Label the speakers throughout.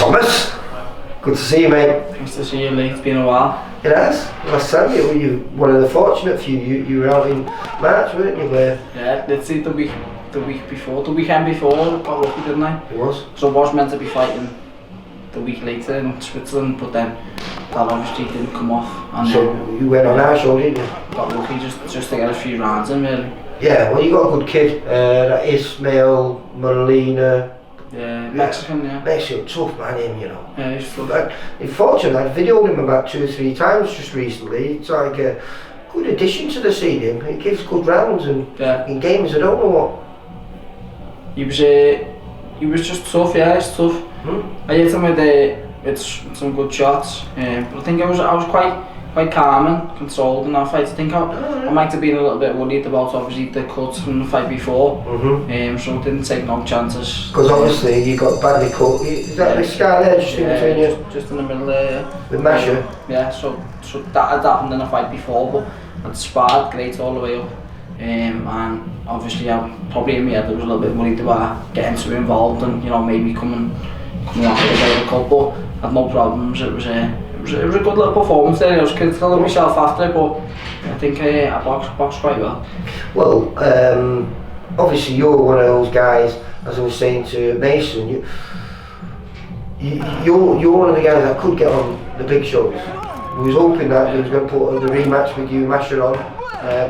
Speaker 1: Thomas, good to see you, mate.
Speaker 2: Nice to see you, Lee. It's been a while.
Speaker 1: It has. Last time you were one of the fortunate few. You were out in March, weren't you?
Speaker 2: Yeah, let's see, the weekend before, got lucky, didn't I?
Speaker 1: It was.
Speaker 2: So I was meant to be fighting the week later in Switzerland, but then that obviously didn't come off. And
Speaker 1: so you went on our show, didn't you?
Speaker 2: Got lucky just to get a few rounds in, really.
Speaker 1: Yeah, well, you got a good kid. That Ismail, Molina.
Speaker 2: Yeah, Mexican, yeah.
Speaker 1: Mexican, tough man, him, you know.
Speaker 2: Yeah, he's tough.
Speaker 1: Unfortunately, I videoed him about 2 or 3 times just recently. It's like a good addition to the scene. He gives good rounds and in games I don't know what.
Speaker 2: He was just tough, yeah, he's tough. I hit him with some good shots, but I think I was quite calm and controlled in that fight. I think I might have been a little bit worried about obviously the cuts from the fight before, so I didn't take no chances.
Speaker 1: Because obviously you got badly cut. Is that the scar there just in between you?
Speaker 2: Just in the middle there, yeah.
Speaker 1: With Masha?
Speaker 2: Yeah, so that had happened in a fight before, but I'd sparred great all the way up. And obviously I probably in my head I was a little bit worried about getting too involved and maybe coming after the cut, but I had no problems. It was a good little performance there. I was critical of myself after it, but I think I boxed quite well.
Speaker 1: Well, obviously you're one of those guys, as I was saying to Mason, you're one of the guys that could get on the big shows. We was hoping that he was going to put the rematch with you, Masha, on,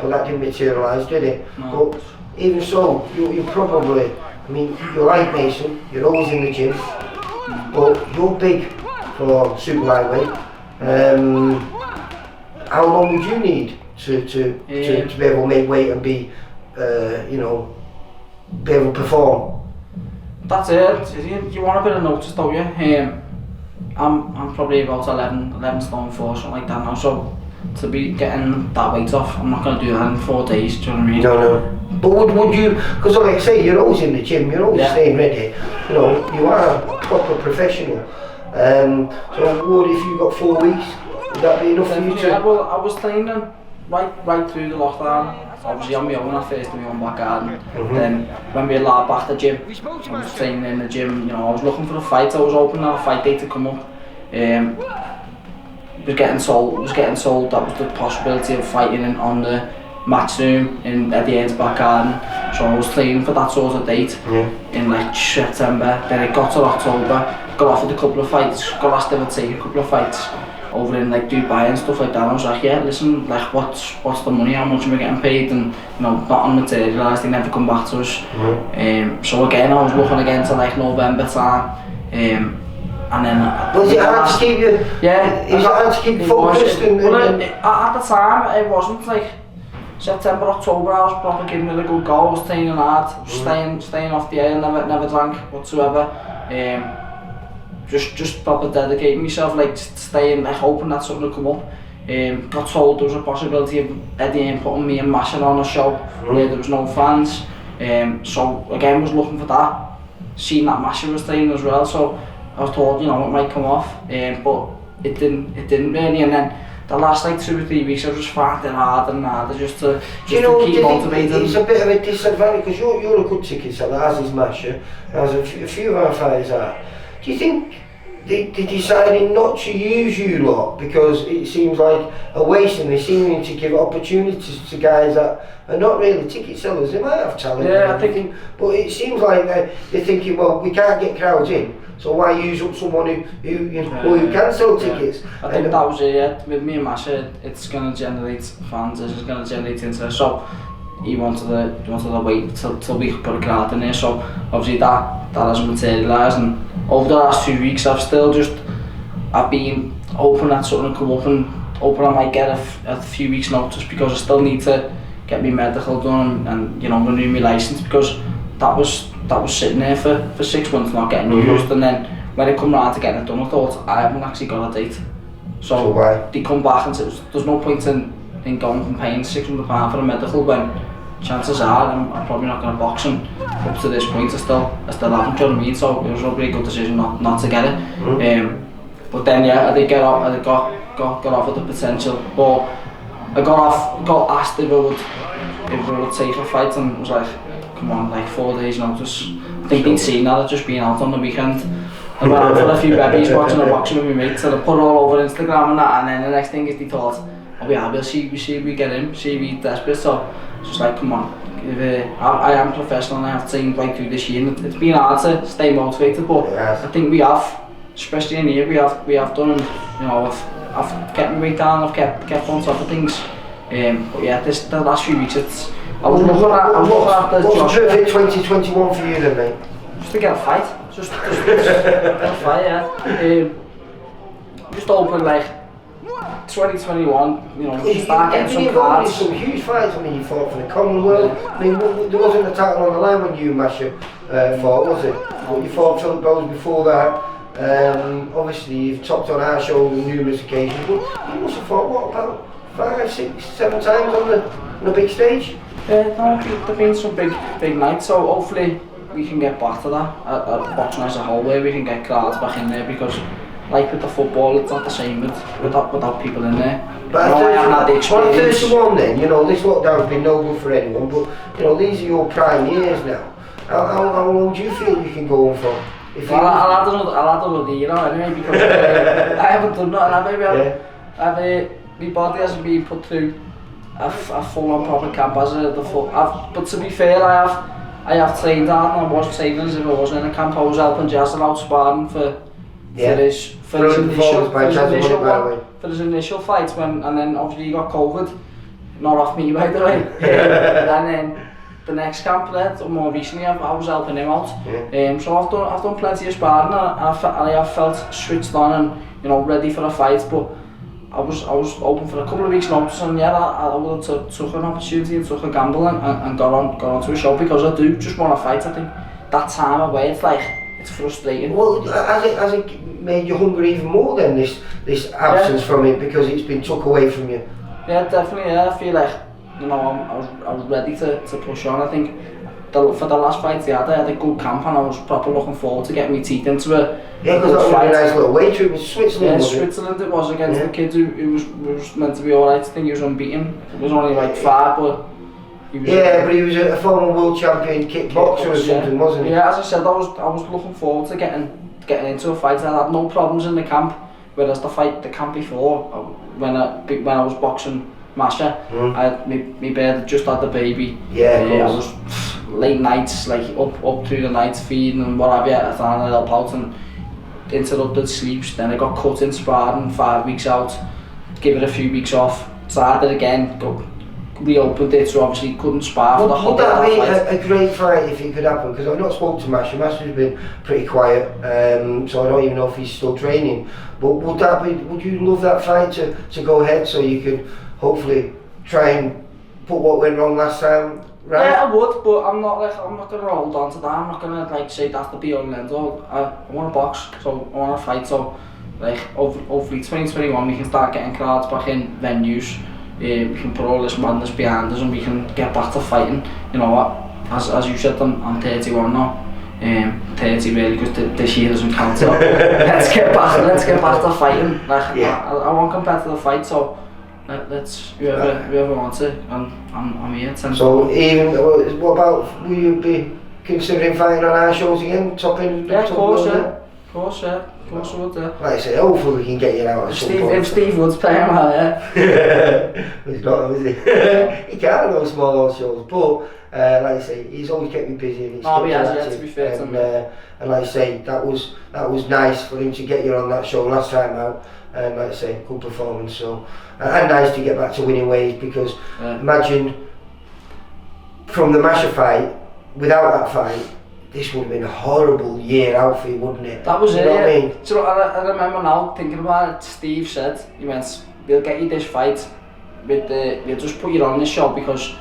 Speaker 1: but that didn't materialise, did it?
Speaker 2: No.
Speaker 1: But even so, you probably, I mean, you're like Mason, you're always in the gym, but you're big for super lightweight. How long would you need to be able to make weight and be able to perform?
Speaker 2: That's it. You want a bit of notice, don't you? I'm probably about 11 stone 4, something like that now. So to be getting that weight off, I'm not going to do that in 4 days. Do you know what I mean?
Speaker 1: No. But would you? Because like I say, you're always in the gym. You're always staying ready. You are a proper professional. So what if you got 4 weeks? Would that be enough for you to?
Speaker 2: Yeah, well, I was training right through the lockdown. Obviously on my own at first in my own back garden. Then when we allowed back the gym, I was training in the gym. I was looking for a fight. I was hoping that a fight date to come up. Was getting told that was the possibility of fighting on the Matchroom in Eddie Hearn's back garden. So I was training for that sort of date in like September. Then it got to October. Got offered a couple of fights. Got asked if I'd take a couple of fights over in like Dubai and stuff like that. And I was like, yeah, listen, like what's the money? How much am I getting paid? And nothing materialised. They never come back to us. So again, I was looking again to like November time. And then
Speaker 1: was it hard to keep you?
Speaker 2: Yeah,
Speaker 1: is it hard to keep focused?
Speaker 2: At the time, it wasn't like September, October. I was probably giving it a good go. I was training hard, staying off the air, never drank whatsoever. Just proper dedicating myself, like staying, like hoping that something would come up. Got told there was a possibility of Eddie Hearn putting me and Masha on a show where there was no fans. So again, was looking for that. Seeing that Masha was training as well, so I was told, it might come off, but it didn't really. And then the last like 2 or 3 weeks, I was just fighting harder and harder just to keep motivated.
Speaker 1: It's a bit of a disadvantage because you're a good ticket seller, as is Masha, as a few of our fighters are. Do you think they decided not to use you lot because it seems like a waste and they're seeming to give opportunities to guys that are not really ticket sellers? They might have talent,
Speaker 2: I think,
Speaker 1: but it seems like they're thinking, well, we can't get crowds in, so why use up someone who can sell tickets?
Speaker 2: I think that was it. With me and Masha, it's going to generate fans, it's going to generate interest. So he wanted to wait till we could put a crowd in there. So obviously that hasn't materialised, and over the last 2 weeks I've been hoping that something will come up and hoping I might get a few weeks notice because I still need to get my medical done and renew my licence because that was sitting there for 6 months not getting used, and then when it come round to getting it done I thought I haven't actually got a date. So why? They come back and said there's no point in going and paying £600 for a medical when chances are I'm probably not going to box, and up to this point I still haven't, do you know what I mean? So it was a really good decision not to get it. But then I did got offered the potential, but I got asked if I would take a fight, and was like, come on, like 4 days notice. I think they'd seen that I'd just been out on the weekend, I went out for a few bevvies watching a boxing with my mates and I put it all over Instagram and that, and then the next thing is they thought, oh yeah, we'll see if we get him, see if he's desperate, so it's just like, come on. I am professional and I have trained right through this year and it's been hard to stay motivated, but I think we have, especially in here, we have done, and you know, I've kept my weight down, I've kept on top of things, but yeah, the last few weeks it's, I was looking at the
Speaker 1: What's the perfect 2021 for you then, mate?
Speaker 2: Just to get a fight, just get a fight, yeah. Just open like 2021, you know, start getting some cards.
Speaker 1: Some huge fights. I mean, you fought for the Commonwealth. I mean, there wasn't a title on the line when you and Masha fought, was it? But you fought Philip Bowes before that. Obviously, you've topped on our show on numerous occasions, but you must have fought, what, about 5, 6, 7 times on the big stage?
Speaker 2: Yeah, no, there've been some big nights, so hopefully we can get back to that at boxing as a whole, where we can get crowds back in there, because like with the football, it's not the same without people in there.
Speaker 1: But I haven't had the experience. 31 then, you know, this lockdown's been no good for anyone, but you know, these are your prime years now. How long do you feel you can go on for?
Speaker 2: I'll add another year on anyway, because I haven't done that, my body hasn't been put through a full-on proper camp as but to be fair, I have trained hard, and I was training as if I wasn't in a camp. I was helping Jazz out sparring for his initial fight, and then obviously he got COVID, not off me by the way. And then the next camp there, more recently, I was helping him out. So I've done plenty of sparring, and I have felt switched on and, you know, ready for a fight. But I was open for a couple of weeks' notice, and yeah, I would have took an opportunity and took a gamble and got on to a show, because I do just want to fight. I think that time away, it's frustrating.
Speaker 1: Well, has it made you hungry even more then, this absence from it, because it's been took away from you?
Speaker 2: Yeah, definitely. Yeah, I feel like, you know, I was ready to push on. I think for the last fight I had a good camp, and I was proper looking forward to getting my teeth into it.
Speaker 1: Yeah, because that was a nice little weight trip in Switzerland.
Speaker 2: Yeah, Switzerland it was, against the kid who was meant to be alright. I think he was unbeaten. It was only like 5, but he was. Yeah,
Speaker 1: but he was a former world champion kickboxer or something, wasn't he?
Speaker 2: Yeah, as I said, I was looking forward to getting into a fight. I had no problems in the camp, whereas the camp before, when I was boxing Masha, I had my bed just had the baby.
Speaker 1: Yeah,
Speaker 2: I was late nights, like up through the nights feeding and what have you. I thought I'd help out and interrupted sleeps. Then I got cut in sparring, 5 weeks out, give it a few weeks off, started again, reopened it, so obviously couldn't spar for the whole.
Speaker 1: Would that be a great fight if it could happen? Because I've not spoken to Masha. Masha's been pretty quiet, so I don't even know if he's still training. But would you love that fight to go ahead, so you could hopefully try and put what went wrong last time right?
Speaker 2: Yeah, I would, but I'm not gonna hold on to that. I'm not gonna say that's the be all and end all. I want to box, so I want to fight. So hopefully 2021 we can start getting crowds back in venues. We can put all this madness behind us and we can get back to fighting. You know what? As you said, I'm 31 now. 30 really, because this year doesn't count. So let's get back to fighting. I want competitive fight. So. Let's whoever wants it, and I'm here.
Speaker 1: So even what about, will you be considering fighting on our shows again, topping?
Speaker 2: Yeah, of course I would.
Speaker 1: Like I say, hopefully we can get you out.
Speaker 2: If Steve Wood's playing well, yeah.
Speaker 1: He's not, is he? He can't go small old shows, but like I say, he's always kept me busy. And he's
Speaker 2: he has, to be fair to me.
Speaker 1: And like I say, that was nice for him to get you on that show last time out. Like I say, good performance. So and nice to get back to winning ways, because imagine from the Masha fight, without that fight, this would have been a horrible year out for you, wouldn't it?
Speaker 2: That was
Speaker 1: you
Speaker 2: it.
Speaker 1: Know what I mean?
Speaker 2: So I remember now thinking about it. Steve said, he went, "We'll get you this fight. We'll just put you on this show because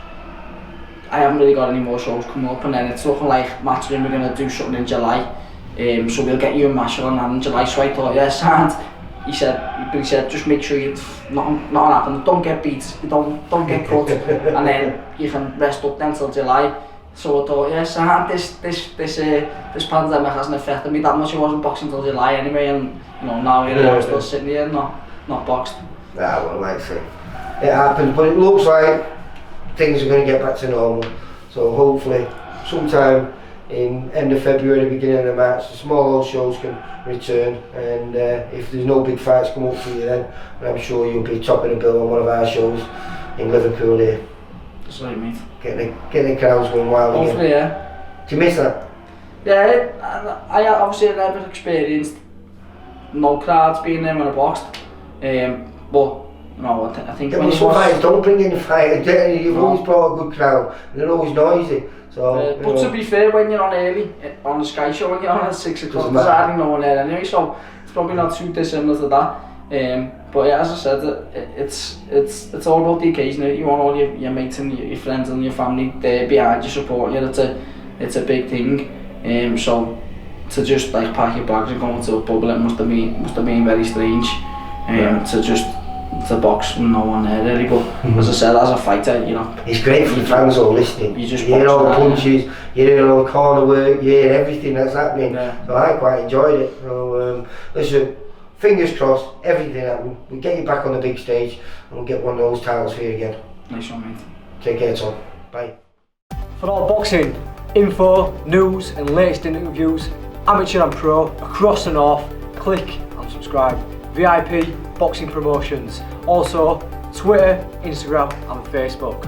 Speaker 2: I haven't really got any more shows coming up, and then it's looking like Matchroom we're gonna do something in July. So we'll get you and Masha on that in July." So I thought, yeah, sound. He said, just make sure nothing happens. Don't get beat. Don't get cut, and then you can rest up then till July. So I thought, yeah, sound. This pandemic hasn't affected me that much. I wasn't boxing till July anyway, and you know now here I am still sitting here, not boxed.
Speaker 1: Nah, well, like I say, it happens, but it looks like things are going to get back to normal. So hopefully, sometime in end of February, beginning of March. The small old shows can return, and if there's no big fights come up for you then, I'm sure you'll be topping the bill on one of our shows in Liverpool here.
Speaker 2: That's right, mate.
Speaker 1: Getting the crowds going wild again.
Speaker 2: Hopefully, yeah.
Speaker 1: Do you miss that?
Speaker 2: Yeah, I obviously never experienced no crowds being there when I boxed. But no, I think
Speaker 1: Yeah,
Speaker 2: when
Speaker 1: but
Speaker 2: you
Speaker 1: some
Speaker 2: watch,
Speaker 1: fighters don't bring in fighters. You've always brought a good crowd, and they're always noisy. So,
Speaker 2: but to be fair, when you're on early on the Sky show, when you're on at 6 o'clock,
Speaker 1: Doesn't
Speaker 2: there's
Speaker 1: matter.
Speaker 2: hardly no one there anyway. So it's probably not too dissimilar to that. But yeah, as I said, it's all about the occasion. You want all your mates and your friends and your family there behind you supporting you. It's a big thing. So to just like pack your bags and go into a bubble, it must have been very strange. To box with no one there really. But as I said, as a fighter, you know,
Speaker 1: it's great for the fans all listening.
Speaker 2: You just
Speaker 1: hear
Speaker 2: box
Speaker 1: all the
Speaker 2: around,
Speaker 1: punches, you hear all the corner work, you hear everything that's happening.
Speaker 2: Yeah.
Speaker 1: So I quite enjoyed it. So listen, fingers crossed, everything happened. We get you back on the big stage and we'll get one of those titles for you again.
Speaker 2: Nice one, mate.
Speaker 1: Take care, Tom. Bye.
Speaker 3: For all boxing info, news and latest interviews, amateur and pro, across the north, click and subscribe. VIP Boxing Promotions. Also Twitter, Instagram and Facebook.